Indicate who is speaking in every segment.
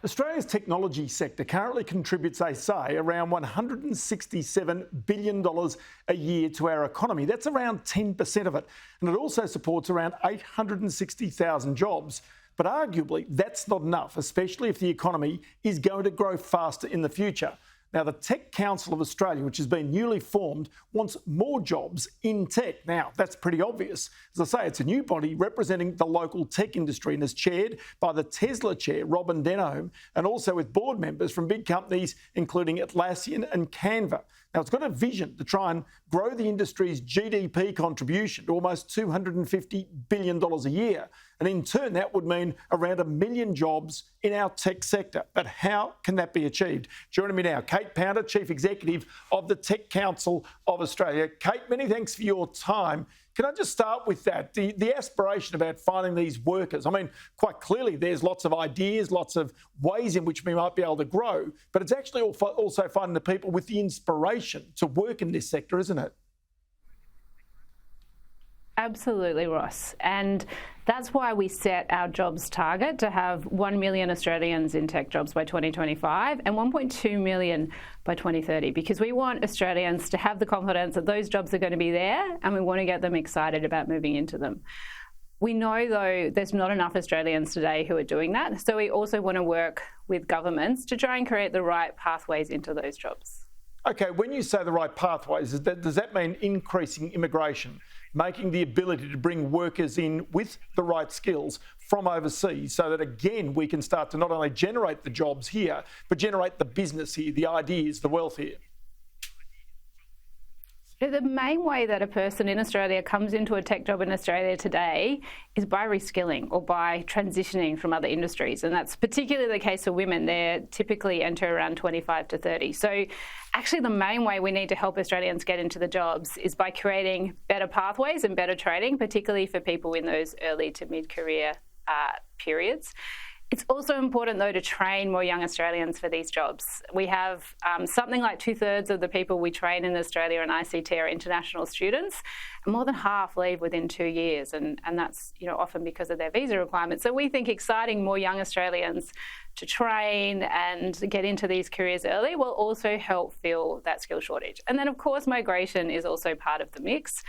Speaker 1: Australia's technology sector currently contributes, they say, around $167 billion a year to our economy. That's around 10% of it. And it also supports around 860,000 jobs. But arguably, that's not enough, especially if the economy is going to grow faster in the future. Now, the Tech Council of Australia, which has been newly formed, wants more jobs in tech. Now, that's pretty obvious. As I say, it's a new body representing the local tech industry and is chaired by the Tesla chair, Robin Denholm, and also with board members from big companies including Atlassian and Canva. Now, it's got a vision to try and grow the industry's GDP contribution to almost $250 billion a year. And in turn, that would mean around 1 million jobs in our tech sector. But how can that be achieved? Joining me now, Kate Pounder, Chief Executive of the Tech Council of Australia. Kate, many thanks for your time. Can I just start with that? The aspiration about finding these workers. I mean, quite clearly, there's lots of ideas, lots of ways in which we might be able to grow, but it's actually also finding the people with the inspiration to work in this sector, isn't it?
Speaker 2: Absolutely, Ross. And that's why we set our jobs target to have 1 million Australians in tech jobs by 2025 and 1.2 million by 2030, because we want Australians to have the confidence that those jobs are going to be there and we want to get them excited about moving into them. We know, though, there's not enough Australians today who are doing that. So we also want to work with governments to try and create the right pathways into those jobs.
Speaker 1: OK, when you say the right pathways, does that mean increasing immigration, making the ability to bring workers in with the right skills from overseas so that, again, we can start to not only generate the jobs here, but generate the business here, the ideas, the wealth here?
Speaker 2: The main way that a person in Australia comes into a tech job in Australia today is by reskilling or by transitioning from other industries. And that's particularly the case for women. They typically enter around 25 to 30. So actually the main way we need to help Australians get into the jobs is by creating better pathways and better training, particularly for people in those early to mid-career periods. It's also important, though, to train more young Australians for these jobs. We have something like 2/3 of the people we train in Australia in ICT are international students, and more than half leave within 2 years, and that's often because of their visa requirements. So we think exciting more young Australians to train and get into these careers early will also help fill that skill shortage. And then, of course, migration is also part of the mix.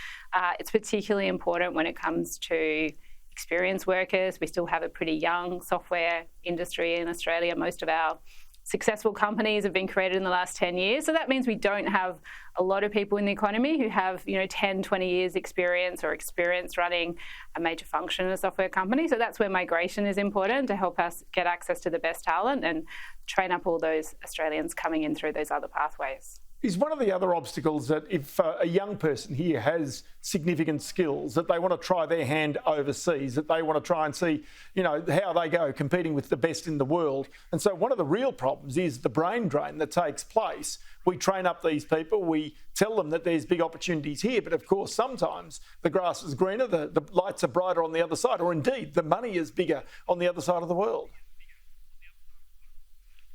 Speaker 2: It's particularly important when it comes to experienced workers. We still have a pretty young software industry in Australia. Most of our successful companies have been created in the last 10 years. So that means we don't have a lot of people in the economy who have 10, 20 years experience or experience running a major function in a software company. So that's where migration is important to help us get access to the best talent and train up all those Australians coming in through those other pathways.
Speaker 1: Is one of the other obstacles that if a young person here has significant skills, that they want to try their hand overseas, that they want to try and see, how they go competing with the best in the world. And so one of the real problems is the brain drain that takes place. We train up these people, we tell them that there's big opportunities here, but of course sometimes the grass is greener, the lights are brighter on the other side, or indeed the money is bigger on the other side of the world.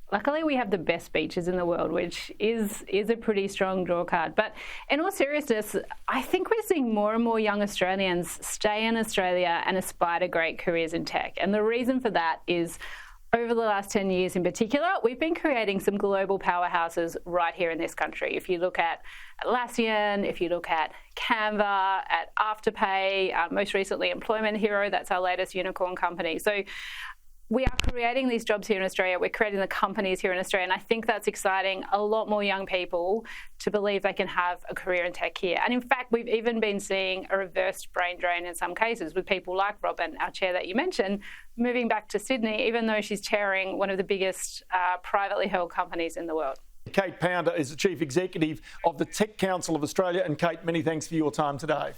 Speaker 2: Luckily, we have the best beaches in the world, which is a pretty strong draw card. But in all seriousness, I think we're seeing more and more young Australians stay in Australia and aspire to great careers in tech. And the reason for that is over the last 10 years in particular, we've been creating some global powerhouses right here in this country. If you look at Atlassian, if you look at Canva, at Afterpay, most recently Employment Hero, that's our latest unicorn company. So we are creating these jobs here in Australia. We're creating the companies here in Australia. And I think that's exciting a lot more young people to believe they can have a career in tech here. And in fact, we've even been seeing a reversed brain drain in some cases with people like Robin, our chair that you mentioned, moving back to Sydney, even though she's chairing one of the biggest privately held companies in the world.
Speaker 1: Kate Pounder is the Chief Executive of the Tech Council of Australia. And Kate, many thanks for your time today.